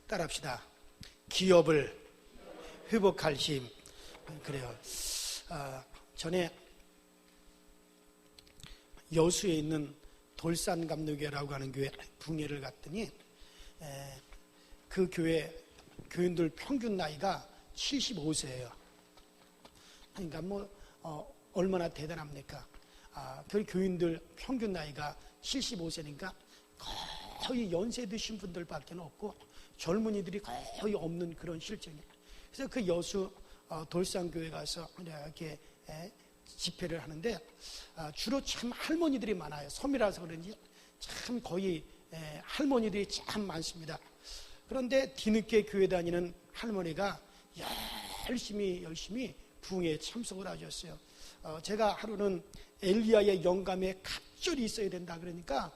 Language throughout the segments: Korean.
따라합시다. 기업을 회복할 힘. 그래요. 전에 여수에 있는 돌산감로교회라고 하는 교회 붕예를 갔더니 그 교회 교인들 평균 나이가 75세예요. 그러니까 얼마나 대단합니까? 그 교인들 평균 나이가 75세니까 거의 연세 드신 분들밖에 없고 젊은이들이 거의 없는 그런 실정이에요. 그래서 그 여수 돌산교회 가서 이렇게 집회를 하는데 주로 참 할머니들이 많아요. 섬이라서 그런지 참 거의 할머니들이 참 많습니다. 그런데 뒤늦게 교회 다니는 할머니가 열심히 부흥에 참석을 하셨어요. 제가 하루는 엘리야의 영감에 갑절이 있어야 된다 그러니까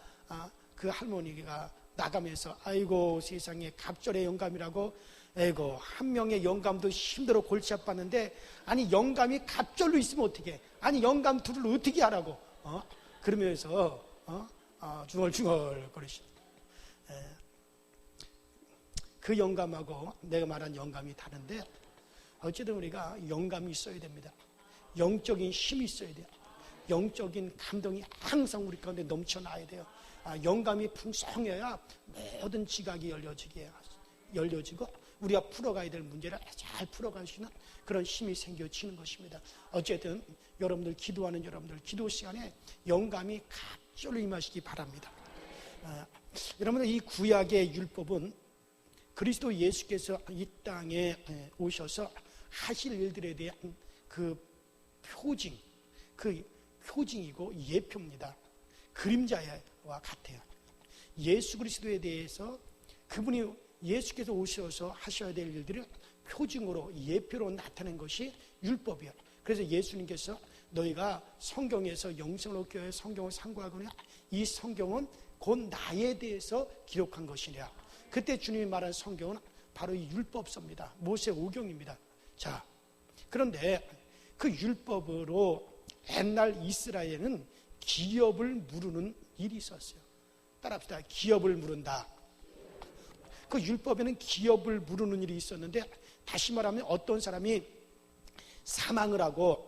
그 할머니가 나가면서 아이고 세상에 갑절의 영감이라고, 아이고 한 명의 영감도 힘들어 골치 아팠는데 아니 영감이 갑절로 있으면 어떻게, 아니 영감 둘을 어떻게 하라고 그러면서 중얼중얼 거리시죠. 그 영감하고 내가 말한 영감이 다른데 어쨌든 우리가 영감이 있어야 됩니다. 영적인 힘이 있어야 돼요. 영적인 감동이 항상 우리 가운데 넘쳐나야 돼요. 영감이 풍성해야 모든 지각이 열려지고 우리가 풀어가야 될 문제를 잘 풀어갈 수 있는 그런 힘이 생겨지는 것입니다. 어쨌든 여러분들 기도하는 여러분들 기도 시간에 영감이 갑절로 임하시기 바랍니다. 여러분들 이 구약의 율법은 그리스도 예수께서 이 땅에 오셔서 하실 일들에 대한 그 표징이고 예표입니다. 그림자와 같아요. 예수 그리스도에 대해서 그분이 예수께서 오셔서 하셔야 될 일들을 표징으로 예표로 나타낸 것이 율법이에요. 그래서 예수님께서 너희가 성경에서 영생을 얻기 위해 성경을 상고하거나 이 성경은 곧 나에 대해서 기록한 것이냐. 그때 주님이 말한 성경은 바로 이 율법서입니다. 모세오경입니다. 자, 그런데 그 율법으로 옛날 이스라엘은 기업을 무르는 일이 있었어요. 따라합시다. 기업을 무른다. 그 율법에는 기업을 무르는 일이 있었는데, 다시 말하면 어떤 사람이 사망을 하고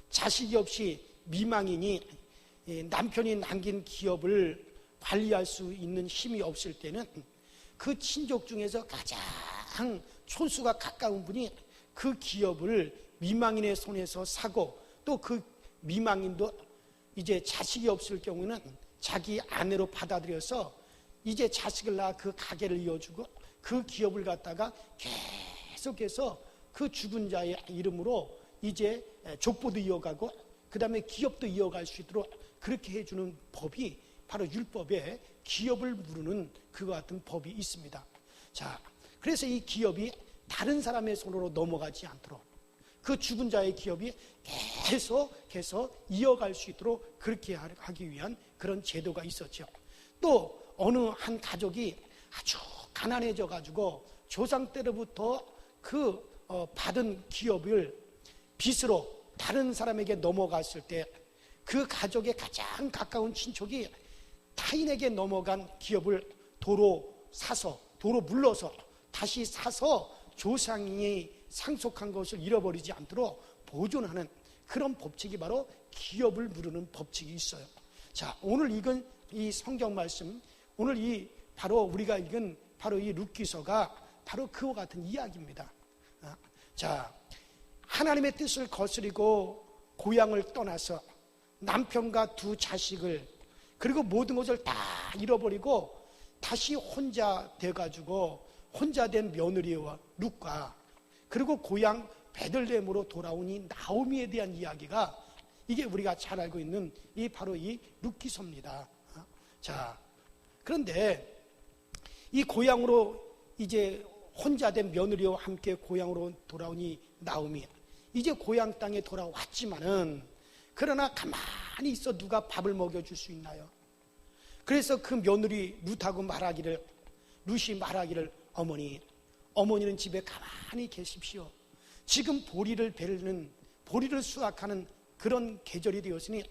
자식이 없이 미망인이 남편이 남긴 기업을 관리할 수 있는 힘이 없을 때는 그 친족 중에서 가장 촌수가 가까운 분이 그 기업을 미망인의 손에서 사고, 또 그 미망인도 이제 자식이 없을 경우는 자기 아내로 받아들여서 이제 자식을 낳아 그 가게를 이어주고 그 기업을 갖다가 계속해서 그 죽은 자의 이름으로 이제 족보도 이어가고 그 다음에 기업도 이어갈 수 있도록 그렇게 해주는 법이 바로 율법에 기업을 무르는 그와 같은 법이 있습니다. 자, 그래서 이 기업이 다른 사람의 손으로 넘어가지 않도록 그 죽은 자의 기업이 계속해서 이어갈 수 있도록 그렇게 하기 위한 그런 제도가 있었죠. 또 어느 한 가족이 아주 가난해져 가지고 조상 때로부터 그 받은 기업을 빚으로 다른 사람에게 넘어갔을 때 그 가족의 가장 가까운 친척이 타인에게 넘어간 기업을 도로 물러서 다시 사서 조상이 상속한 것을 잃어버리지 않도록 보존하는 그런 법칙이 바로 기업을 무르는 법칙이 있어요. 자, 오늘 읽은 이 성경 말씀, 오늘 바로 우리가 읽은 바로 이 룻기서가 바로 그와 같은 이야기입니다. 자, 하나님의 뜻을 거스리고 고향을 떠나서 남편과 두 자식을 그리고 모든 것을 다 잃어버리고 다시 혼자 돼가지고 혼자 된 며느리와 룻과 그리고 고향 베들레헴으로 돌아온 이 나오미에 대한 이야기가 이게 우리가 잘 알고 있는 바로 이 룻기서입니다. 자, 그런데 이 고향으로 이제 혼자 된 며느리와 함께 고향으로 돌아온 이 나오미, 이제 고향 땅에 돌아왔지만은 그러나 가만히 있어 누가 밥을 먹여줄 수 있나요? 그래서 그 며느리 룻이 말하기를 어머니는 집에 가만히 계십시오. 지금 보리를 수확하는 그런 계절이 되었으니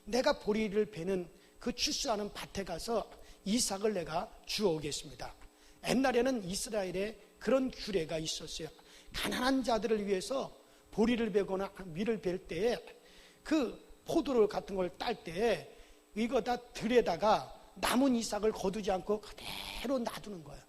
내가 보리를 베는 그 추수하는 밭에 가서 이삭을 내가 주워오겠습니다. 옛날에는 이스라엘에 그런 규례가 있었어요. 가난한 자들을 위해서 보리를 베거나 밀을 벨 때에 그 포도를 같은 걸 딸 때 이거 다 들에다가 남은 이삭을 거두지 않고 그대로 놔두는 거예요.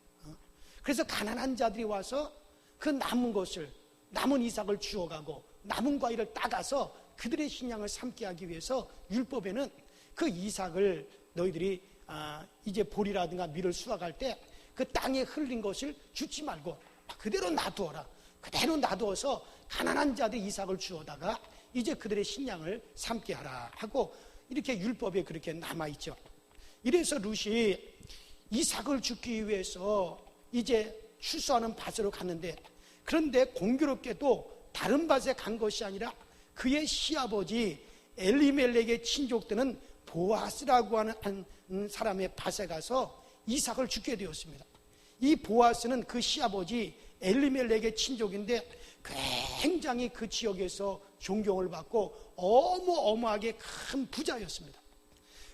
그래서 가난한 자들이 와서 그 남은 이삭을 주워가고 남은 과일을 따가서 그들의 신앙을 삼게 하기 위해서 율법에는 그 이삭을 너희들이 이제 보리라든가 밀을 수확할 때 그 땅에 흘린 것을 주지 말고 그대로 놔두어라. 그대로 놔두어서 가난한 자들이 이삭을 주워다가 이제 그들의 신앙을 삼게 하라 하고 이렇게 율법에 그렇게 남아있죠. 이래서 룻이 이삭을 죽기 위해서 이제 추수하는 밭으로 갔는데, 그런데 공교롭게도 다른 밭에 간 것이 아니라 그의 시아버지 엘리멜렉의 친족들은 보아스라고 하는 사람의 밭에 가서 이삭을 죽게 되었습니다. 이 보아스는 그 시아버지 엘리멜렉의 친족인데 굉장히 그 지역에서 존경을 받고 어마어마하게 큰 부자였습니다.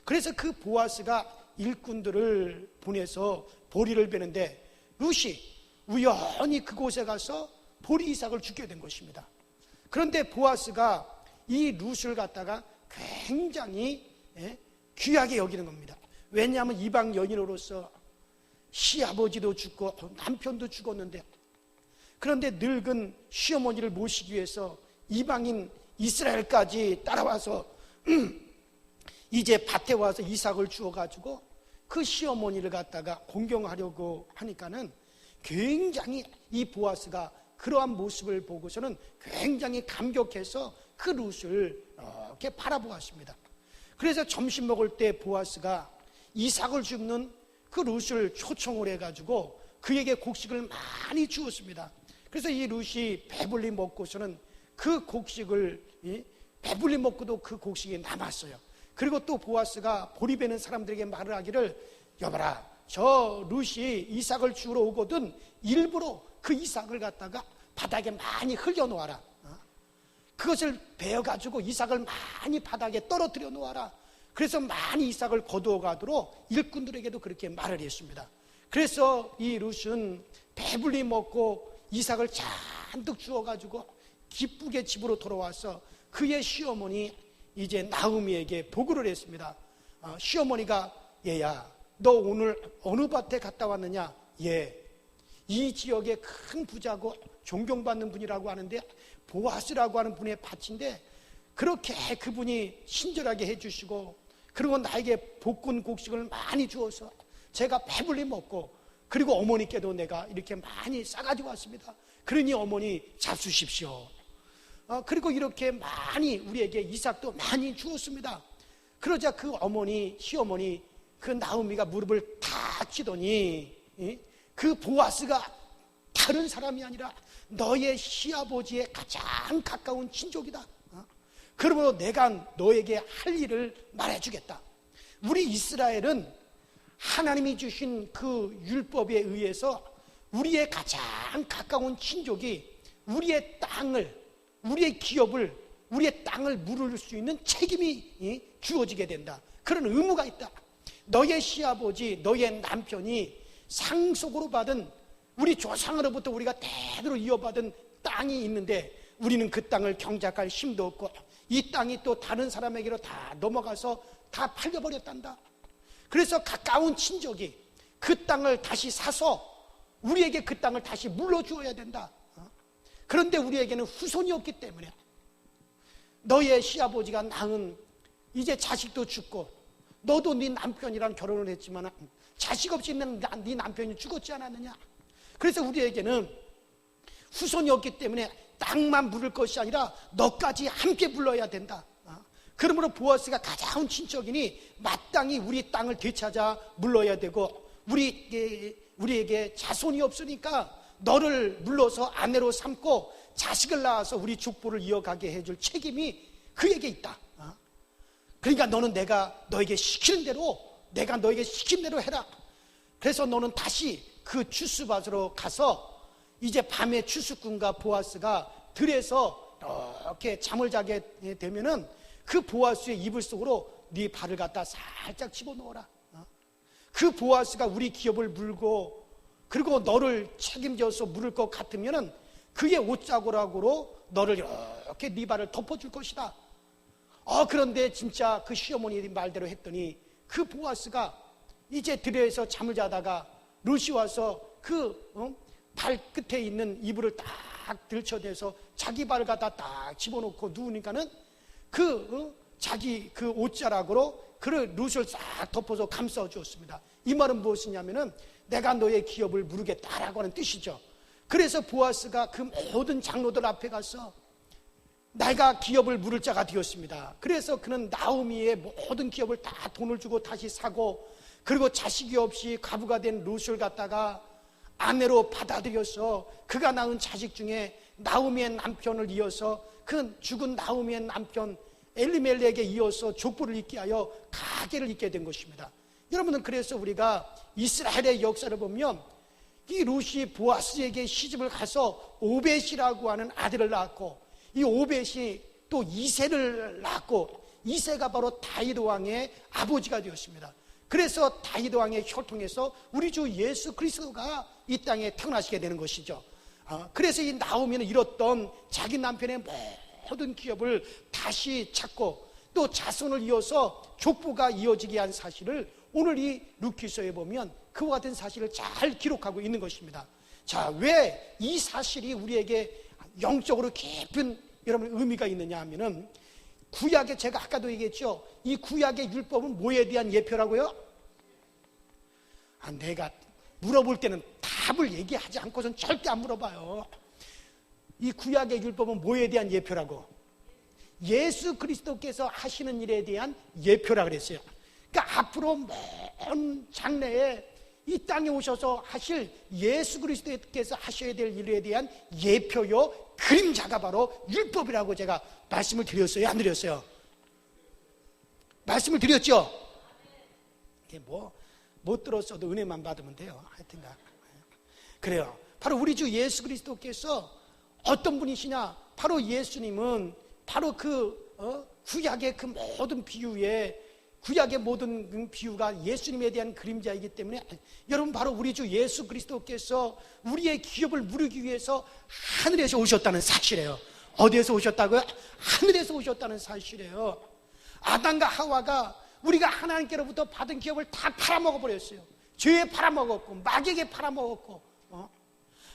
그래서 그 보아스가 일꾼들을 보내서 보리를 베는데 룻이 우연히 그곳에 가서 보리 이삭을 죽게 된 것입니다. 그런데 보아스가 이 룻을 갖다가 굉장히 귀하게 여기는 겁니다. 왜냐하면 이방 여인으로서 시아버지도 죽고 남편도 죽었는데, 그런데 늙은 시어머니를 모시기 위해서 이방인 이스라엘까지 따라와서 이제 밭에 와서 이삭을 주워가지고 그 시어머니를 갖다가 공경하려고 하니까는 굉장히 이 보아스가 그러한 모습을 보고서는 굉장히 감격해서 그 룻을 이렇게 바라보았습니다. 그래서 점심 먹을 때 보아스가 이삭을 줍는 그 룻을 초청을 해가지고 그에게 곡식을 많이 주었습니다. 그래서 이 룻이 배불리 먹고서는 그 곡식을 배불리 먹고도 그 곡식이 남았어요. 그리고 또 보아스가 보리 베는 사람들에게 말을 하기를, 여봐라, 저 룻이 이삭을 주우러 오거든 일부러 그 이삭을 갖다가 바닥에 많이 흘려놓아라. 그것을 베어가지고 이삭을 많이 바닥에 떨어뜨려 놓아라. 그래서 많이 이삭을 거두어 가도록 일꾼들에게도 그렇게 말을 했습니다. 그래서 이 룻은 배불리 먹고 이삭을 잔뜩 주워가지고 기쁘게 집으로 돌아와서 그의 시어머니 이제 나오미에게 보고를 했습니다. 시어머니가, 얘야, 너 오늘 어느 밭에 갔다 왔느냐? 예, 이 지역의 큰 부자고 존경받는 분이라고 하는데 보아스라고 하는 분의 밭인데 그렇게 그분이 친절하게 해주시고 그리고 나에게 볶은 곡식을 많이 주어서 제가 배불리 먹고, 그리고 어머니께도 내가 이렇게 많이 싸가지고 왔습니다. 그러니 어머니 잡수십시오. 그리고 이렇게 많이 우리에게 이삭도 많이 주었습니다. 그러자 그 시어머니 그 나오미가 무릎을 탁 치더니 그 보아스가 다른 사람이 아니라 너의 시아버지의 가장 가까운 친족이다. 그러므로 내가 너에게 할 일을 말해주겠다. 우리 이스라엘은 하나님이 주신 그 율법에 의해서 우리의 가장 가까운 친족이 우리의 땅을, 우리의 기업을, 우리의 땅을 물을 수 있는 책임이 주어지게 된다. 그런 의무가 있다. 너의 시아버지, 너의 남편이 상속으로 받은, 우리 조상으로부터 우리가 대대로 이어받은 땅이 있는데 우리는 그 땅을 경작할 힘도 없고 이 땅이 또 다른 사람에게로 다 넘어가서 다 팔려버렸단다. 그래서 가까운 친족이 그 땅을 다시 사서 우리에게 그 땅을 다시 물려주어야 된다. 그런데 우리에게는 후손이 없기 때문에 너의 시아버지가 낳은 이제 자식도 죽고 너도 네 남편이랑 결혼을 했지만 자식 없이 있는 네 남편이 죽었지 않았느냐. 그래서 우리에게는 후손이 없기 때문에 땅만 물을 것이 아니라 너까지 함께 불러야 된다. 그러므로 보아스가 가까운 친척이니 마땅히 우리 땅을 되찾아 물러야 되고 우리에게 자손이 없으니까 너를 물러서 아내로 삼고 자식을 낳아서 우리 족보를 이어가게 해줄 책임이 그에게 있다. 그러니까 너는 내가 너에게 시키는 대로, 내가 너에게 시킨 대로 해라. 그래서 너는 다시 그 추수밭으로 가서 이제 밤에 추수꾼과 보아스가 들에서 이렇게 잠을 자게 되면은 그 보아스의 이불 속으로 네 발을 갖다 살짝 집어넣어라. 그 보아스가 우리 기업을 물고 그리고 너를 책임져서 물을 것 같으면은 그의 옷자국으로 너를 이렇게 네 발을 덮어줄 것이다. 그런데 진짜 그 시어머니 말대로 했더니 그 보아스가 이제 들에서 잠을 자다가 룻이 와서 그 발끝에 있는 이불을 딱 들쳐대서 자기 발을 갖다 딱 집어넣고 누우니까는 자기 그 옷자락으로 그 룻을 싹 덮어서 감싸 주었습니다. 이 말은 무엇이냐면은 내가 너의 기업을 무르겠다라고 하는 뜻이죠. 그래서 보아스가 그 모든 장로들 앞에 가서 내가 기업을 물을 자가 되었습니다. 그래서 그는 나오미의 모든 기업을 다 돈을 주고 다시 사고, 그리고 자식이 없이 과부가 된 룻을 갖다가 아내로 받아들여서 그가 낳은 자식 중에 나오미의 남편을 이어서 그 죽은 나오미의 남편 엘리멜렉에 이어서 족보를 잇게 하여 가계를 잇게 된 것입니다. 여러분은 그래서 우리가 이스라엘의 역사를 보면 이 룻이 보아스에게 시집을 가서 오벳이라고 하는 아들을 낳았고, 이 오벳이 또 이새를 낳았고, 이새가 바로 다윗 왕의 아버지가 되었습니다. 그래서 다윗 왕의 혈통에서 우리 주 예수 그리스도가 이 땅에 태어나시게 되는 것이죠. 그래서 이 나오미는 잃었던 자기 남편의 모든 기업을 다시 찾고 또 자손을 이어서 족보가 이어지게 한 사실을 오늘 이 룻기서에 보면 그와 같은 사실을 잘 기록하고 있는 것입니다. 자, 왜 이 사실이 우리에게 영적으로 깊은 여러분 의미가 있느냐 하면은, 구약에 제가 아까도 얘기했죠. 이 구약의 율법은 뭐에 대한 예표라고요? 내가 물어볼 때는 답을 얘기하지 않고선 절대 안 물어봐요. 이 구약의 율법은 뭐에 대한 예표라고? 예수 그리스도께서 하시는 일에 대한 예표라 그랬어요. 그러니까 앞으로 먼 장래에 이 땅에 오셔서 하실 예수 그리스도께서 하셔야 될 일에 대한 예표요, 그림자가 바로 율법이라고 제가 말씀을 드렸어요, 안 드렸어요? 말씀을 드렸죠? 이게 못 들었어도 은혜만 받으면 돼요. 하여튼가. 그래요. 바로 우리 주 예수 그리스도께서 어떤 분이시냐? 바로 예수님은 바로 구약의 그 모든 비유에, 구약의 모든 비유가 예수님에 대한 그림자이기 때문에, 여러분 바로 우리 주 예수 그리스도께서 우리의 기업을 무르기 위해서 하늘에서 오셨다는 사실이에요. 어디에서 오셨다고요? 하늘에서 오셨다는 사실이에요. 아담과 하와가 우리가 하나님께로부터 받은 기업을 다 팔아먹어 버렸어요. 죄에 팔아먹었고 마귀에게 팔아먹었고,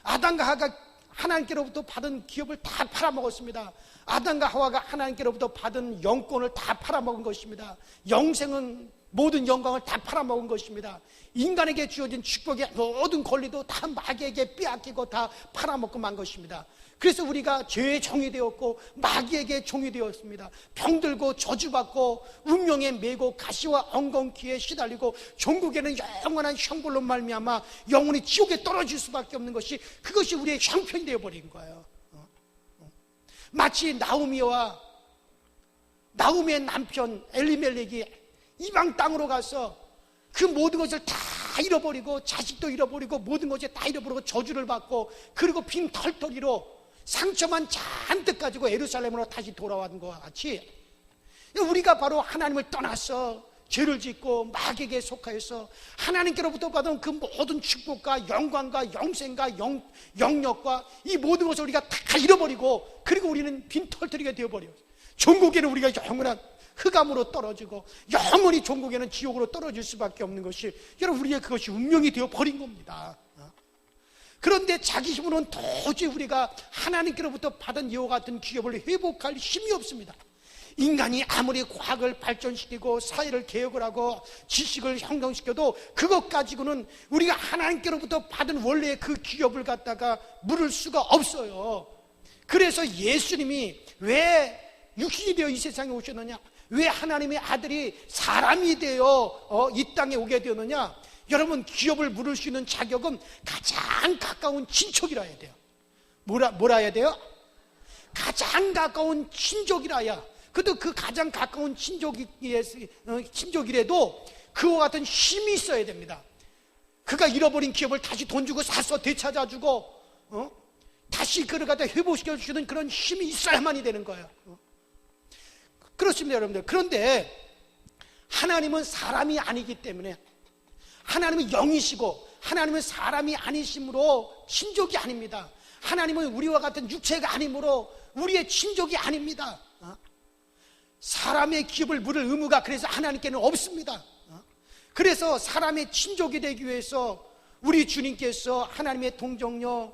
아담과 하와가 하나님께로부터 받은 기업을 다 팔아먹었습니다. 아담과 하와가 하나님께로부터 받은 영권을 다 팔아먹은 것입니다. 영생은 모든 영광을 다 팔아먹은 것입니다. 인간에게 주어진 축복의 모든 권리도 다 마귀에게 빼앗기고 다 팔아먹고 만 것입니다. 그래서 우리가 죄의 종이 되었고 마귀에게 종이 되었습니다. 병들고 저주받고 운명에 매고 가시와 엉겅퀴에 시달리고 종국에는 영원한 형벌로 말미암아 영원히 지옥에 떨어질 수밖에 없는 것이, 그것이 우리의 형편이 되어버린 거예요. 마치 나오미의 남편 엘리멜렉이 이방 땅으로 가서 그 모든 것을 다 잃어버리고 자식도 잃어버리고 모든 것을 다 잃어버리고 저주를 받고, 그리고 빈 털터리로 상처만 잔뜩 가지고 예루살렘으로 다시 돌아온 것과 같이, 우리가 바로 하나님을 떠나서 죄를 짓고 마귀에게 속하여서 하나님께로부터 받은 그 모든 축복과 영광과 영생과 영력과 이 모든 것을 우리가 다 잃어버리고, 그리고 우리는 빈털터리가 되어버려요. 종국에는 우리가 영원한 흑암으로 떨어지고 영원히 종국에는 지옥으로 떨어질 수밖에 없는 것이, 여러분 우리의 그것이 운명이 되어버린 겁니다. 그런데 자기 힘으로는 도저히 우리가 하나님께로부터 받은 이와 같은 기업을 회복할 힘이 없습니다. 인간이 아무리 과학을 발전시키고 사회를 개혁을 하고 지식을 형성시켜도 그것 가지고는 우리가 하나님께로부터 받은 원래의 그 기업을 갖다가 물을 수가 없어요. 그래서 예수님이 왜 육신이 되어 이 세상에 오셨느냐, 왜 하나님의 아들이 사람이 되어 이 땅에 오게 되었느냐, 여러분 기업을 물을 수 있는 자격은 가장 가까운 친척이라 해야 돼요. 뭐라 해야 돼요? 가장 가까운 친족이라야. 그래도 그 가장 가까운 친족이라도 그와 같은 힘이 있어야 됩니다. 그가 잃어버린 기업을 다시 돈 주고 사서 되찾아주고 다시 그를 갖다 회복시켜주는 그런 힘이 있어야만이 되는 거예요. 그렇습니다, 여러분들. 그런데 하나님은 사람이 아니기 때문에, 하나님은 영이시고 하나님은 사람이 아니시므로 친족이 아닙니다. 하나님은 우리와 같은 육체가 아니므로 우리의 친족이 아닙니다. 사람의 기업을 물을 의무가 그래서 하나님께는 없습니다. 그래서 사람의 친족이 되기 위해서 우리 주님께서 하나님의 동정녀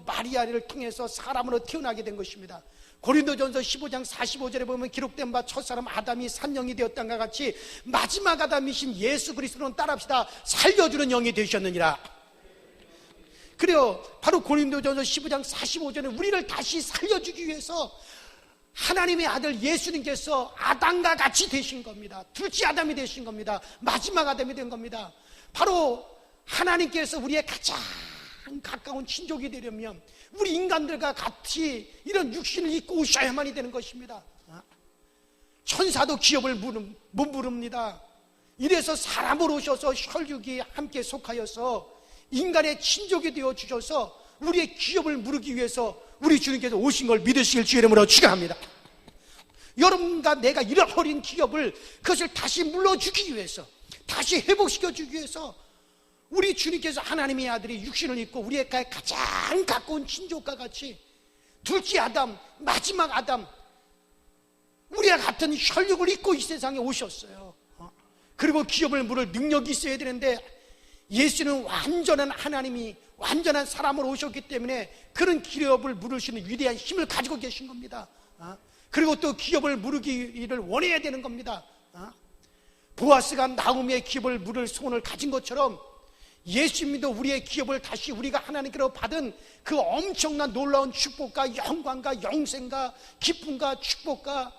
마리아를 통해서 사람으로 태어나게 된 것입니다. 고린도전서 15장 45절에 보면 기록된 바 첫사람 아담이 산영이 되었던 것 같이 마지막 아담이신 예수 그리스도는 따라합시다. 살려주는 영이 되셨느니라. 그래요. 바로 고린도전서 15장 45절에 우리를 다시 살려주기 위해서 하나님의 아들 예수님께서 아담과 같이 되신 겁니다. 둘째 아담이 되신 겁니다. 마지막 아담이 된 겁니다. 바로 하나님께서 우리의 가장 가까운 친족이 되려면 우리 인간들과 같이 이런 육신을 입고 오셔야만이 되는 것입니다. 천사도 기업을 못 부릅니다. 이래서 사람으로 오셔서 혈육이 함께 속하여서 인간의 친족이 되어 주셔서 우리의 기업을 물기 위해서 우리 주님께서 오신 걸 믿으시길 주의 이름으로 축원합니다. 여러분과 내가 잃어버린 기업을 그것을 다시 물러주기 위해서, 다시 회복시켜주기 위해서 우리 주님께서 하나님의 아들이 육신을 입고 우리의 가장 가까운 친족과 같이 둘째 아담, 마지막 아담, 우리와 같은 혈육을 입고 이 세상에 오셨어요. 그리고 기업을 물을 능력이 있어야 되는데 예수는 완전한 하나님이 완전한 사람으로 오셨기 때문에 그런 기업을 물을 수 있는 위대한 힘을 가지고 계신 겁니다. 그리고 또 기업을 물기를 원해야 되는 겁니다. 보아스가 나오미의 기업을 물을 소원을 가진 것처럼 예수님도 우리의 기업을 다시 우리가 하나님께로 받은 그 엄청난 놀라운 축복과 영광과 영생과 기쁨과 축복과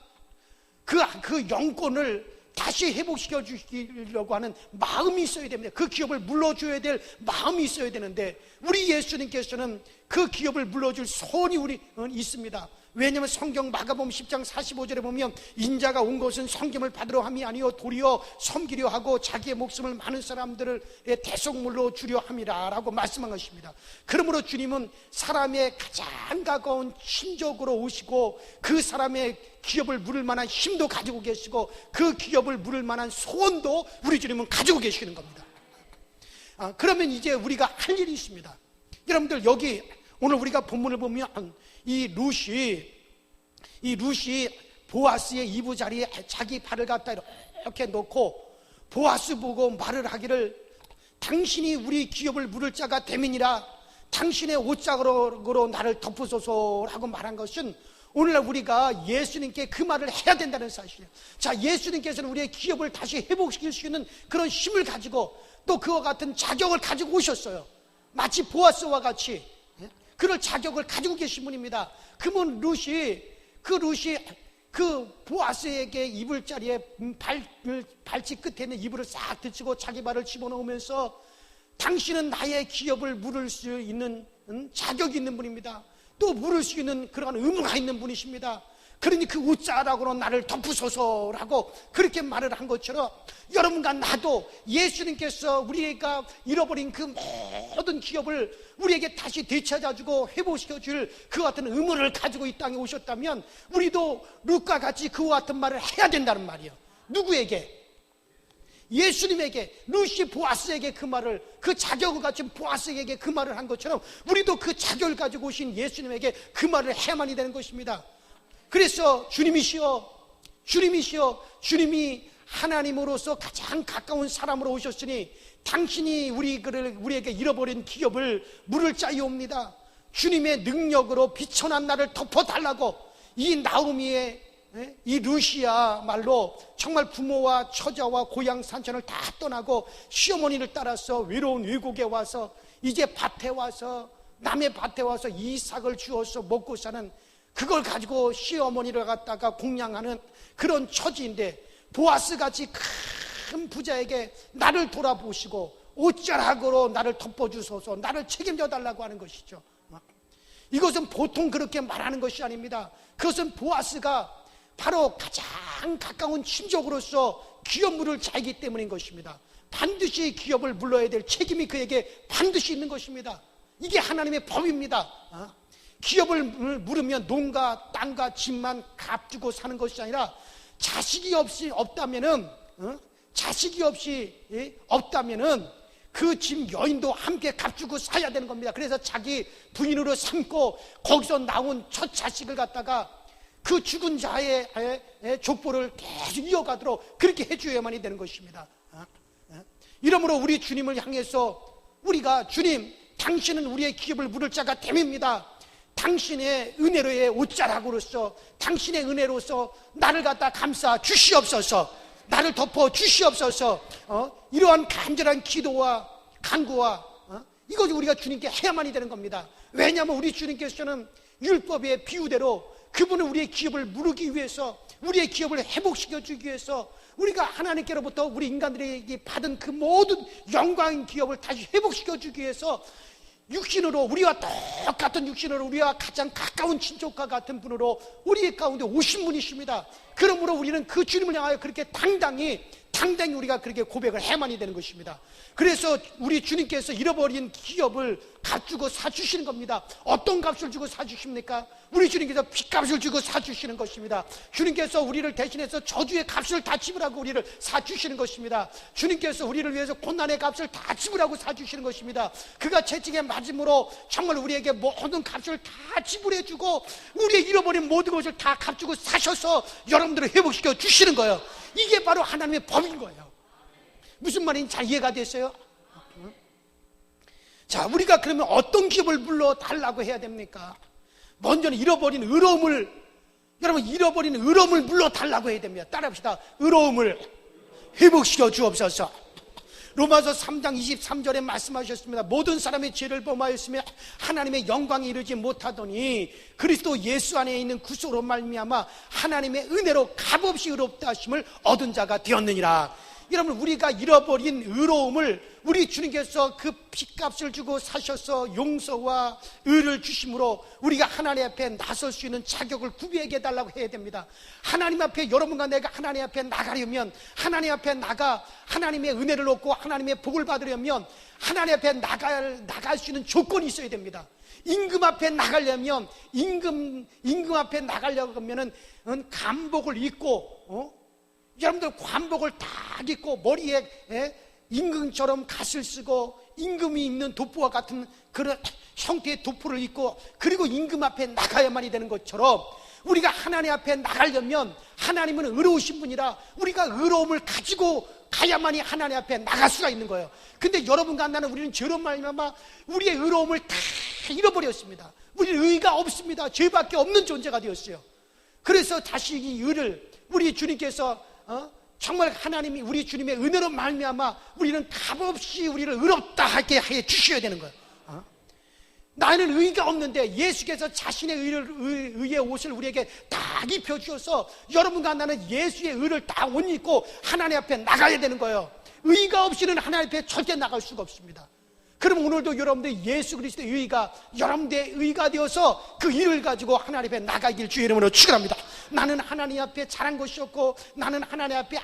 그 영권을 다시 회복시켜 주시려고 하는 마음이 있어야 됩니다. 그 기업을 물러줘야 될 마음이 있어야 되는데 우리 예수님께서는 그 기업을 물러줄 소원이 우리 있습니다. 왜냐하면 성경 마가복음 10장 45절에 보면 인자가 온 것은 성김을 받으러 함이 아니요 도리어 섬기려 하고 자기의 목숨을 많은 사람들의 대속물로 주려 함이라 라고 말씀한 것입니다. 그러므로 주님은 사람의 가장 가까운 친족으로 오시고 그 사람의 기업을 물을 만한 힘도 가지고 계시고 그 기업을 물을 만한 소원도 우리 주님은 가지고 계시는 겁니다. 그러면 이제 우리가 할 일이 있습니다. 여러분들 여기 오늘 우리가 본문을 보면 이 룻이 보아스의 이부자리에 자기 발을 갖다 이렇게 놓고 보아스 보고 말을 하기를 당신이 우리 기업을 물을 자가 됨이니라 당신의 옷자락으로 나를 덮으소서라고 말한 것은 오늘날 우리가 예수님께 그 말을 해야 된다는 사실이에요. 자, 예수님께서는 우리의 기업을 다시 회복시킬 수 있는 그런 힘을 가지고 또 그와 같은 자격을 가지고 오셨어요. 마치 보아스와 같이 그럴 자격을 가지고 계신 분입니다. 그러면 룻이 그 보아스에게 이불 자리에 발치 끝에 있는 이불을 싹 들치고 자기 발을 집어넣으면서 당신은 나의 기업을 물을 수 있는 자격이 있는 분입니다. 또 물을 수 있는 그러한 의무가 있는 분이십니다. 그러니 그 웃자락으로 나를 덮으소서라고 그렇게 말을 한 것처럼 여러분과 나도 예수님께서 우리가 잃어버린 그 모든 기업을 우리에게 다시 되찾아주고 회복시켜 줄 그 같은 의무를 가지고 이 땅에 오셨다면 우리도 룻과 같이 그와 같은 말을 해야 된다는 말이에요. 누구에게? 예수님에게. 룻이 보아스에게 그 말을, 그 자격을 가진 보아스에게 그 말을 한 것처럼 우리도 그 자격을 가지고 오신 예수님에게 그 말을 해야만이 되는 것입니다. 그래서 주님이시여 주님이 하나님으로서 가장 가까운 사람으로 오셨으니 당신이 우리에게 잃어버린 기업을 물을 자이옵니다. 주님의 능력으로 비천한 나를 덮어달라고 이 나오미의 이 룻이야말로 정말 부모와 처자와 고향 산천을 다 떠나고 시어머니를 따라서 외로운 외국에 와서 이제 밭에 와서 남의 밭에 와서 이삭을 주어서 먹고 사는 그걸 가지고 시어머니를 갖다가 공양하는 그런 처지인데 보아스같이 큰 부자에게 나를 돌아보시고 옷자락으로 나를 덮어주소서 나를 책임져 달라고 하는 것이죠. 이것은 보통 그렇게 말하는 것이 아닙니다. 그것은 보아스가 바로 가장 가까운 친족으로서 기업 물을 자이기 때문인 것입니다. 반드시 기업을 물러야 될 책임이 그에게 반드시 있는 것입니다. 이게 하나님의 법입니다. 기업을 물으면 농가 땅과 집만 값주고 사는 것이 아니라 자식이 없다면은 그 집 여인도 함께 값주고 사야 되는 겁니다. 그래서 자기 부인으로 삼고 거기서 나온 첫 자식을 갖다가 그 죽은 자의 족보를 계속 이어가도록 그렇게 해줘야만이 되는 것입니다. 이러므로 우리 주님을 향해서 우리가 주님, 당신은 우리의 기업을 물을 자가 됨입니다. 당신의 은혜로의 옷자락으로서, 당신의 은혜로서 나를 갖다 감싸 주시옵소서, 나를 덮어 주시옵소서. 이러한 간절한 기도와 간구와 이것을 우리가 주님께 해야만이 되는 겁니다. 왜냐하면 우리 주님께서는 율법의 비유대로 그분은 우리의 기업을 물기 위해서, 우리의 기업을 회복시켜주기 위해서, 우리가 하나님께로부터 우리 인간들에게 받은 그 모든 영광인 기업을 다시 회복시켜주기 위해서 육신으로, 우리와 똑같은 육신으로, 우리와 가장 가까운 친족과 같은 분으로 우리 가운데 오신 분이십니다. 그러므로 우리는 그 주님을 향하여 그렇게 당당히 우리가 그렇게 고백을 해야만이 되는 것입니다. 그래서 우리 주님께서 잃어버린 기업을 값주고 사주시는 겁니다. 어떤 값을 주고 사주십니까? 우리 주님께서 핏값을 주고 사주시는 것입니다. 주님께서 우리를 대신해서 저주의 값을 다 지불하고 우리를 사주시는 것입니다. 주님께서 우리를 위해서 고난의 값을 다 지불하고 사주시는 것입니다. 그가 채찍에 맞음으로 정말 우리에게 모든 값을 다 지불해주고 우리의 잃어버린 모든 것을 다 값주고 사셔서 여러분들을 회복시켜 주시는 거예요. 이게 바로 하나님의 법인 거예요. 무슨 말인지 잘 이해가 됐어요? 자, 우리가 그러면 어떤 기업을 물러달라고 해야 됩니까? 먼저는 잃어버린 의로움을, 여러분, 잃어버린 의로움을 물러달라고 해야 됩니다. 따라합시다. 의로움을 회복시켜 주옵소서. 로마서 3장 23절에 말씀하셨습니다. 모든 사람의 죄를 범하였으며 하나님의 영광에 이르지 못하더니 그리스도 예수 안에 있는 구속으로 말미암아 하나님의 은혜로 값없이 의롭다 하심을 얻은 자가 되었느니라. 여러분, 우리가 잃어버린 의로움을 우리 주님께서 그 핏값을 주고 사셔서 용서와 의를 주심으로 우리가 하나님 앞에 나설 수 있는 자격을 구비하게 해달라고 해야 됩니다. 하나님 앞에, 여러분과 내가 하나님 앞에 나가려면, 하나님 앞에 나가 하나님의 은혜를 얻고 하나님의 복을 받으려면 하나님 앞에 나갈 수 있는 조건이 있어야 됩니다. 임금 앞에 나가려면, 임금 앞에 나가려고 하면은 간복을 입고, 여러분들 관복을 딱 입고 머리에 임금처럼 갓을 쓰고 임금이 입는 도포와 같은 그런 형태의 도포를 입고, 그리고 임금 앞에 나가야만이 되는 것처럼 우리가 하나님 앞에 나가려면 하나님은 의로우신 분이라 우리가 의로움을 가지고 가야만이 하나님 앞에 나갈 수가 있는 거예요. 근데 여러분과 나는, 우리는 죄로 말미암아 우리의 의로움을 다 잃어버렸습니다. 우리는 의가 없습니다. 죄밖에 없는 존재가 되었어요. 그래서 다시 이 의를 우리 주님께서 정말 하나님이 우리 주님의 은혜로 말미암아 우리는 값없이 우리를 의롭다 하게 해 주셔야 되는 거예요. 나는 의가 없는데 예수께서 자신의 의의 옷을 우리에게 딱 입혀주셔서 여러분과 나는 예수의 의를 딱 옷 입고 하나님 앞에 나가야 되는 거예요. 의가 없이는 하나님 앞에 절대 나갈 수가 없습니다. 그럼 오늘도 여러분들 예수 그리스도의 의가 여러분들의 의가 되어서 그 일을 가지고 하나님 앞에 나가길 주의 이름으로 축원합니다. 나는 하나님 앞에 잘한 것이 없고, 나는 하나님 앞에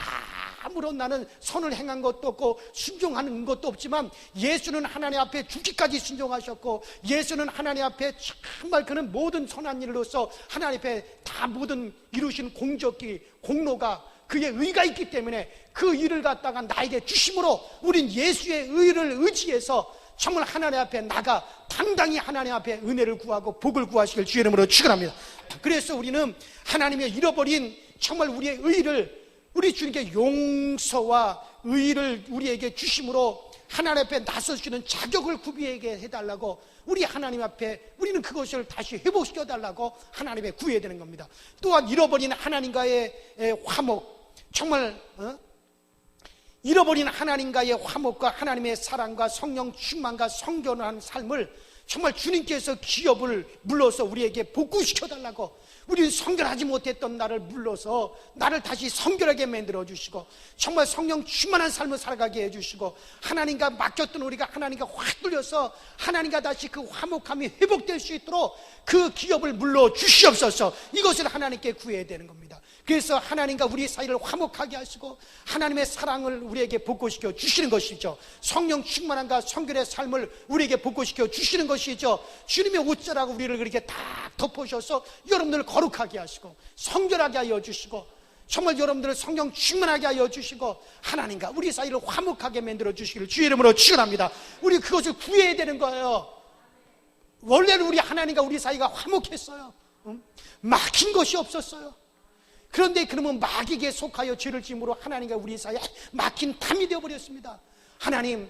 아무런 나는 선을 행한 것도 없고 순종하는 것도 없지만, 예수는 하나님 앞에 죽기까지 순종하셨고, 예수는 하나님 앞에 정말 그는 모든 선한 일로서 하나님 앞에 다 모든 이루신 공적기 공로가 그의 의가 있기 때문에 그 일을 갖다가 나에게 주심으로 우린 예수의 의를 의지해서 정말 하나님 앞에 나가 당당히 하나님 앞에 은혜를 구하고 복을 구하시길 주의 이름으로 축원합니다. 그래서 우리는 하나님의 잃어버린 정말 우리의 의를, 우리 주님께 용서와 의를 우리에게 주심으로 하나님 앞에 나설 수 있는 자격을 구비하게 해달라고, 우리 하나님 앞에 우리는 그것을 다시 회복시켜 달라고 하나님에 구해야 되는 겁니다. 또한 잃어버린 하나님과의 화목, 정말 잃어버린 하나님과의 화목과 하나님의 사랑과 성령 충만과 성결한 삶을 정말 주님께서 기업을 물러서 우리에게 복구시켜달라고, 우리는 성결하지 못했던 나를 물러서 나를 다시 성결하게 만들어 주시고 정말 성령 충만한 삶을 살아가게 해주시고, 하나님과 맡겼던 우리가 하나님과 확 뚫려서 하나님과 다시 그 화목함이 회복될 수 있도록 그 기업을 물러 주시옵소서. 이것을 하나님께 구해야 되는 겁니다. 그래서 하나님과 우리 사이를 화목하게 하시고 하나님의 사랑을 우리에게 복구시켜 주시는 것이죠. 성령 충만함과 성결의 삶을 우리에게 복구시켜 주시는 것이죠. 주님의 옷자라고 우리를 그렇게 딱 덮으셔서 여러분들을 거룩하게 하시고 성결하게 하여 주시고, 정말 여러분들을 성령 충만하게 하여 주시고 하나님과 우리 사이를 화목하게 만들어 주시기를 주의 이름으로 축원합니다. 우리 그것을 구해야 되는 거예요. 원래는 우리 하나님과 우리 사이가 화목했어요. 막힌 것이 없었어요. 그런데 그러면 마귀에게 속하여 죄를 지음으로 하나님과 우리 사이에 막힌 담이 되어버렸습니다. 하나님,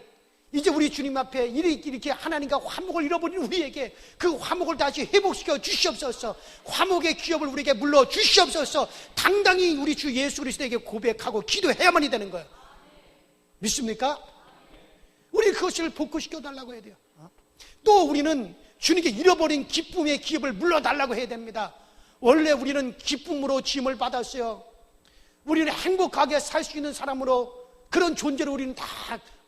이제 우리 주님 앞에 이렇게 하나님과 화목을 잃어버린 우리에게 그 화목을 다시 회복시켜 주시옵소서. 화목의 기업을 우리에게 물러 주시옵소서. 당당히 우리 주 예수 그리스도에게 고백하고 기도해야만이 되는 거예요. 믿습니까? 우리 그것을 복구시켜 달라고 해야 돼요. 또 우리는 주님께 잃어버린 기쁨의 기업을 물러달라고 해야 됩니다. 원래 우리는 기쁨으로 지음을 받았어요. 우리는 행복하게 살 수 있는 사람으로, 그런 존재로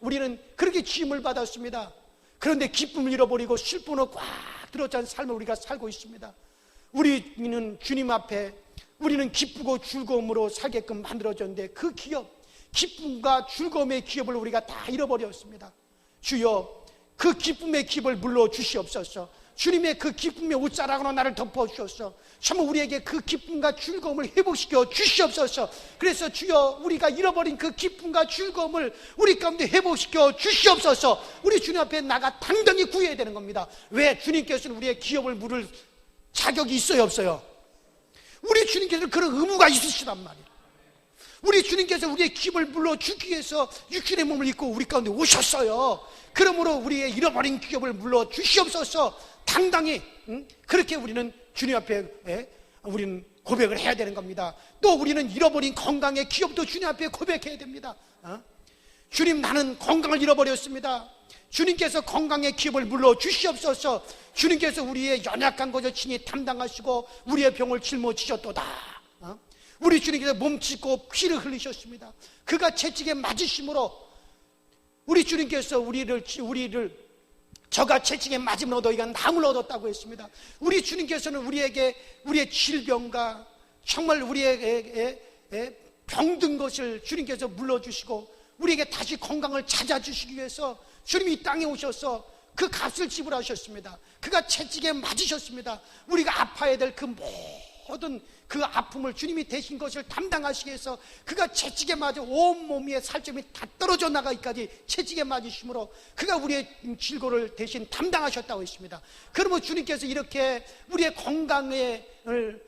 우리는 그렇게 지음을 받았습니다. 그런데 기쁨을 잃어버리고 슬픔으로 꽉 들어찬 삶을 우리가 살고 있습니다. 우리는 주님 앞에 우리는 기쁘고 즐거움으로 살게끔 만들어졌는데 그 기업, 기쁨과 즐거움의 기업을 우리가 다 잃어버렸습니다. 주여, 그 기쁨의 기업을 물러 주시옵소서. 주님의 그 기쁨의 옷자락으로 나를 덮어주셔서 정말 우리에게 그 기쁨과 즐거움을 회복시켜 주시옵소서. 그래서 주여, 우리가 잃어버린 그 기쁨과 즐거움을 우리 가운데 회복시켜 주시옵소서. 우리 주님 앞에 나가 당당히 구해야 되는 겁니다. 왜? 주님께서는 우리의 기업을 물을 자격이 있어요, 없어요? 우리 주님께서는 그런 의무가 있으시단 말이에요. 우리 주님께서 우리의 기업을 물러주기 위해서 육신의 몸을 입고 우리 가운데 오셨어요. 그러므로 우리의 잃어버린 기업을 물러주시옵소서. 당당히 그렇게 우리는 주님 앞에 우리는 고백을 해야 되는 겁니다. 또 우리는 잃어버린 건강의 기업도 주님 앞에 고백해야 됩니다. 주님, 나는 건강을 잃어버렸습니다. 주님께서 건강의 기업을 물러주시옵소서. 주님께서 우리의 연약한 것을 친히 담당하시고 우리의 병을 짊어지셨도다. 우리 주님께서 몸짓고 피를 흘리셨습니다. 그가 채찍에 맞으심으로 우리 주님께서 우리를 저가 채찍에 맞으면 너희가 나음을 얻었다고 했습니다. 우리 주님께서는 우리에게 우리의 질병과 정말 우리에게 병든 것을 주님께서 물러주시고 우리에게 다시 건강을 찾아주시기 위해서 주님이 이 땅에 오셔서 그 값을 지불하셨습니다. 그가 채찍에 맞으셨습니다. 우리가 아파야 될 그 모든 그 아픔을 주님이 대신 것을 담당하시기 위해서 그가 채찍에 맞아 온몸의 살점이 다 떨어져 나가기까지 채찍에 맞으심으로 그가 우리의 질고를 대신 담당하셨다고 했습니다. 그러면 주님께서 이렇게 우리의 건강을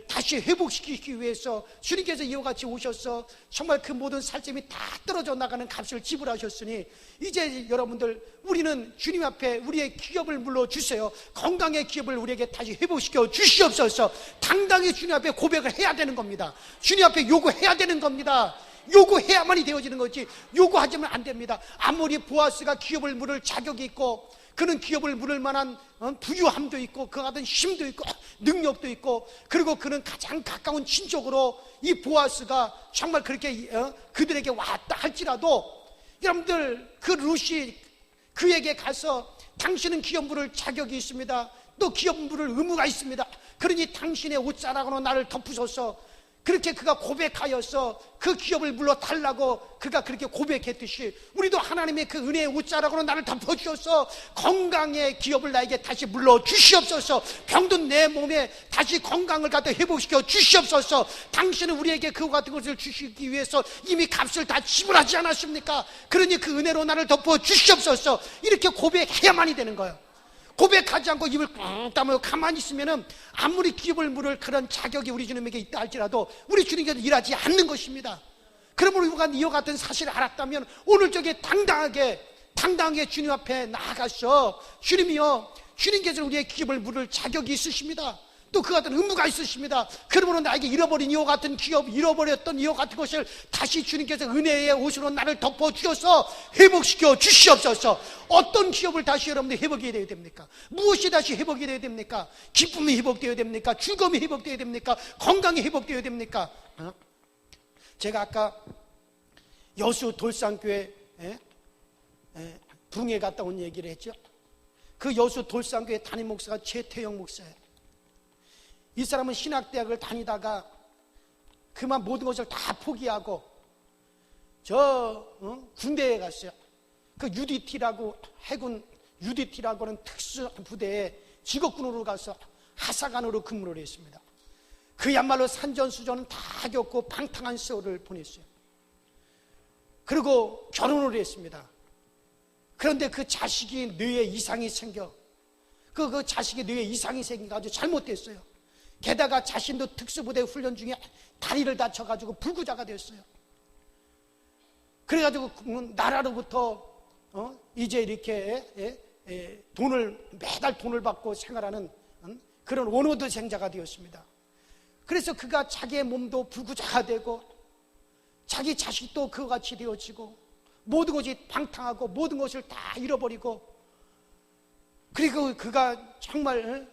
다시 회복시키기 위해서 주님께서 이와 같이 오셔서 정말 그 모든 살점이 다 떨어져 나가는 값을 지불하셨으니 이제 여러분들, 우리는 주님 앞에 우리의 기업을 물러주세요. 건강의 기업을 우리에게 다시 회복시켜 주시옵소서. 당당히 주님 앞에 고백을 해야 되는 겁니다. 주님 앞에 요구해야 되는 겁니다. 요구해야만이 되어지는 거지 요구하지면 안 됩니다. 아무리 보아스가 기업을 물을 자격이 있고 그는 기업을 물을 만한 부유함도 있고 그 같은 힘도 있고 능력도 있고, 그리고 그는 가장 가까운 친족으로 이 보아스가 정말 그렇게 그들에게 왔다 할지라도 여러분들, 그 룻이 그에게 가서 당신은 기업 물을 자격이 있습니다. 또 기업 물을 의무가 있습니다. 그러니 당신의 옷자락으로 나를 덮으소서. 그렇게 그가 고백하여서 그 기업을 물러달라고 그가 그렇게 고백했듯이 우리도 하나님의 그 은혜의 옷자락으로 나를 덮어주셔서 건강의 기업을 나에게 다시 물러주시옵소서. 병든 내 몸에 다시 건강을 갖다 회복시켜 주시옵소서. 당신은 우리에게 그와 같은 것을 주시기 위해서 이미 값을 다 지불하지 않았습니까? 그러니 그 은혜로 나를 덮어주시옵소서. 이렇게 고백해야만이 되는 거예요. 고백하지 않고 입을 꾹 다물고 가만히 있으면 아무리 기업을 물을 그런 자격이 우리 주님에게 있다 할지라도 우리 주님께서 일하지 않는 것입니다. 그러므로 우리가 이와 같은 사실을 알았다면 오늘 저게 당당하게 주님 앞에 나아가서 주님이여, 주님께서 우리의 기업을 물을 자격이 있으십니다. 또 그 같은 의무가 있으십니다. 그러므로 나에게 잃어버린 이와 같은 기업, 잃어버렸던 이와 같은 것을 다시 주님께서 은혜의 옷으로 나를 덮어주셔서 회복시켜 주시옵소서. 어떤 기업을 다시 여러분들 회복이 되어야 됩니까? 무엇이 다시 회복이 되어야 됩니까? 기쁨이 회복되어야 됩니까? 즐거움이 회복되어야 됩니까? 건강이 회복되어야 됩니까? 제가 아까 여수 돌산교회 붕에 갔다 온 얘기를 했죠. 그 여수 돌산교회 담임 목사가 최태영 목사예요. 이 사람은 신학대학을 다니다가 그만 모든 것을 다 포기하고 군대에 갔어요. 그 UDT라고, 해군 UDT라고 하는 특수부대에 직업군으로 가서 하사관으로 근무를 했습니다. 그야말로 산전수전은 다 겪고 방탕한 세월을 보냈어요. 그리고 결혼을 했습니다. 그런데 그 자식이 뇌에 이상이 생겨 그 자식이 뇌에 이상이 생겨가지고 잘못됐어요. 게다가 자신도 특수부대 훈련 중에 다리를 다쳐가지고 불구자가 됐어요. 그래가지고 나라로부터 이제 이렇게 매달 돈을 받고 생활하는 그런 원어드생자가 되었습니다. 그래서 그가 자기의 몸도 불구자가 되고 자기 자식도 그와 같이 되어지고 모든 것이 방탕하고 모든 것을 다 잃어버리고 그리고 그가 정말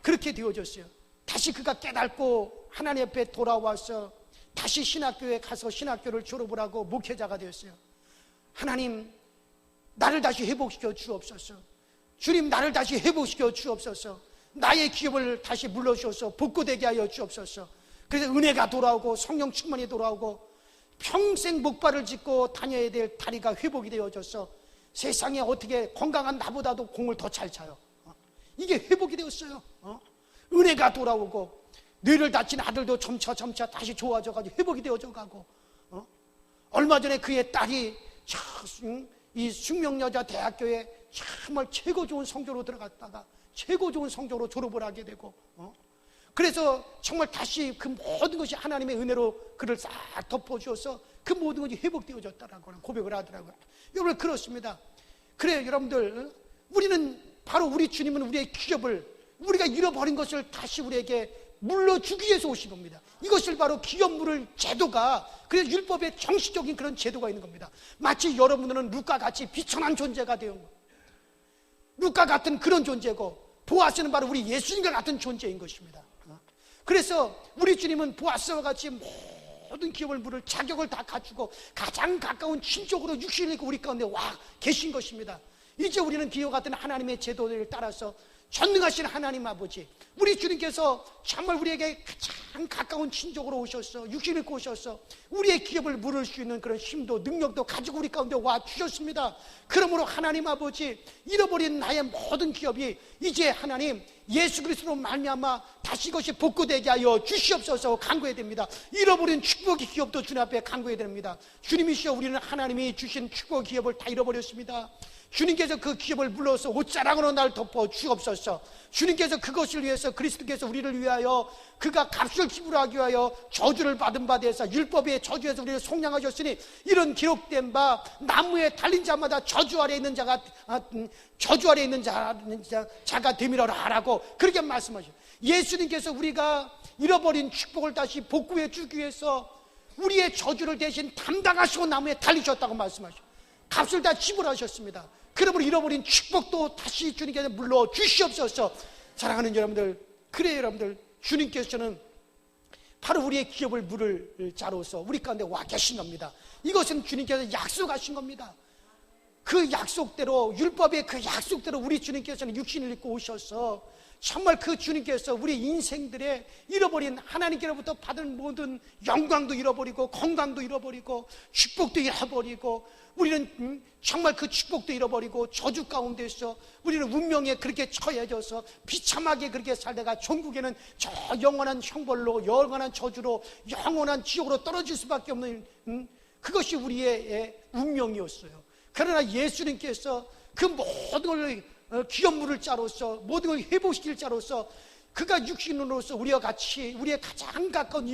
그렇게 되어졌어요. 다시 그가 깨닫고 하나님 앞에 돌아와서 다시 신학교에 가서 신학교를 졸업을 하고 목회자가 되었어요. 하나님, 나를 다시 회복시켜 주옵소서. 주님, 나를 다시 회복시켜 주옵소서. 나의 기업을 다시 물러주셔서 복구되게 하여 주옵소서. 그래서 은혜가 돌아오고 성령 충만이 돌아오고 평생 목발을 짚고 다녀야 될 다리가 회복이 되어져서 세상에 어떻게 건강한 나보다도 공을 더 잘 차요. 이게 회복이 되었어요. 은혜가 돌아오고 뇌를 다친 아들도 점차 다시 좋아져가지고 회복이 되어져 가고 얼마 전에 그의 딸이 이 숙명여자 대학교에 정말 최고 좋은 성적으로 들어갔다가 최고 좋은 성적으로 졸업을 하게 되고 그래서 정말 다시 그 모든 것이 하나님의 은혜로 그를 싹 덮어주어서 그 모든 것이 회복되어졌다라고 고백을 하더라고요. 여러분 그렇습니다. 그래요 여러분들, 우리는 바로 우리 주님은 우리의 기업을 우리가 잃어버린 것을 다시 우리에게 물러주기 위해서 오신 겁니다. 이것을 바로 기업 물을 제도가, 그래서 율법의 정식적인 그런 제도가 있는 겁니다. 마치 여러분들은 룻과 같이 비천한 존재가 되어 룻과 같은 그런 존재고 보아스는 바로 우리 예수님과 같은 존재인 것입니다. 그래서 우리 주님은 보아스와 같이 모든 기업을 물을 자격을 다 갖추고 가장 가까운 친족으로 육신을 입고 우리 가운데 와 계신 것입니다. 이제 우리는 기업 같은 하나님의 제도를 따라서 전능하신 하나님 아버지, 우리 주님께서 정말 우리에게 가장 가까운 친족으로 오셔서 육신을 입고 오셔서 우리의 기업을 물을 수 있는 그런 힘도 능력도 가지고 우리 가운데 와 주셨습니다. 그러므로 하나님 아버지, 잃어버린 나의 모든 기업이 이제 하나님 예수 그리스도로 말미암아 다시 이것이 복구되게 하여 주시옵소서 간구해야 됩니다. 잃어버린 축복의 기업도 주님 앞에 간구해야 됩니다. 주님이시여, 우리는 하나님이 주신 축복 기업을 다 잃어버렸습니다. 주님께서 그 기업을 불러서 옷자락으로 날 덮어 주옵소서. 주님께서 그것을 위해서, 그리스도께서 우리를 위하여 그가 값을 지불하기 위하여 저주를 받은 바 되어서 율법의 저주에서 우리를 속량하셨으니 이런 기록된 바 나무에 달린 자마다 저주 아래 있는 자가 자가 되밀어라 하라고 그렇게 말씀하셔요. 예수님께서 우리가 잃어버린 축복을 다시 복구해 주기 위해서 우리의 저주를 대신 담당하시고 나무에 달리셨다고 말씀하셔요. 값을 다 지불하셨습니다. 그러므로 잃어버린 축복도 다시 주님께서 물러 주시옵소서. 사랑하는 여러분들, 그래요 여러분들, 주님께서는 바로 우리의 기업을 물을 자로서 우리 가운데 와 계신 겁니다. 이것은 주님께서 약속하신 겁니다. 그 약속대로, 율법의 그 약속대로 우리 주님께서는 육신을 입고 오셔서 정말 그 주님께서 우리 인생들의 잃어버린 하나님께로부터 받은 모든 영광도 잃어버리고 건강도 잃어버리고 축복도 잃어버리고 우리는 정말 그 축복도 잃어버리고 저주 가운데서 우리는 운명에 그렇게 처해져서 비참하게 그렇게 살다가 종국에는 저 영원한 형벌로, 영원한 저주로, 영원한 지옥으로 떨어질 수밖에 없는 그것이 우리의 운명이었어요. 그러나 예수님께서 그 모든 걸 기업물을 자로서 모든 걸 회복시킬 자로서 그가 육신으로서 우리와 같이 우리의 가장 가까운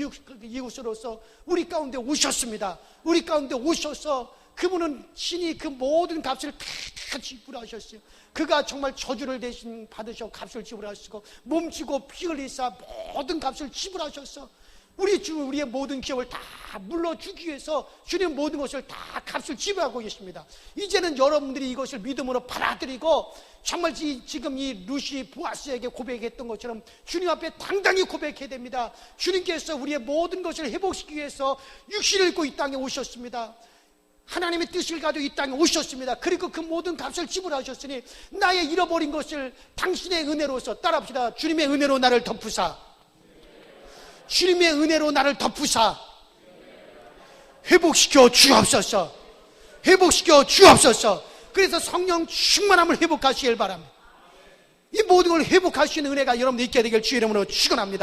이웃으로서 우리 가운데 오셨습니다. 우리 가운데 오셔서 그분은 신이 그 모든 값을 다 지불하셨어요. 그가 정말 저주를 대신 받으셔 값을 지불하시고 몸지고 피 흘리사 모든 값을 지불하셨어. 우리의 모든 기업을 다 물러주기 위해서 주님 모든 것을 다 값을 지불하고 계십니다. 이제는 여러분들이 이것을 믿음으로 받아들이고 정말 지금 이 루시 보아스에게 고백했던 것처럼 주님 앞에 당당히 고백해야 됩니다. 주님께서 우리의 모든 것을 회복시키기 위해서 육신을 입고 이 땅에 오셨습니다. 하나님의 뜻을 가지고 이 땅에 오셨습니다. 그리고 그 모든 값을 지불하셨으니 나의 잃어버린 것을 당신의 은혜로서, 따라합시다. 주님의 은혜로 나를 덮으사, 주님의 은혜로 나를 덮으사 회복시켜 주옵소서. 회복시켜 주옵소서. 그래서 성령 충만함을 회복하시길 바랍니다. 이 모든 걸 회복할 수 있는 은혜가 여러분들 있게 되길 주의 이름으로 축원합니다.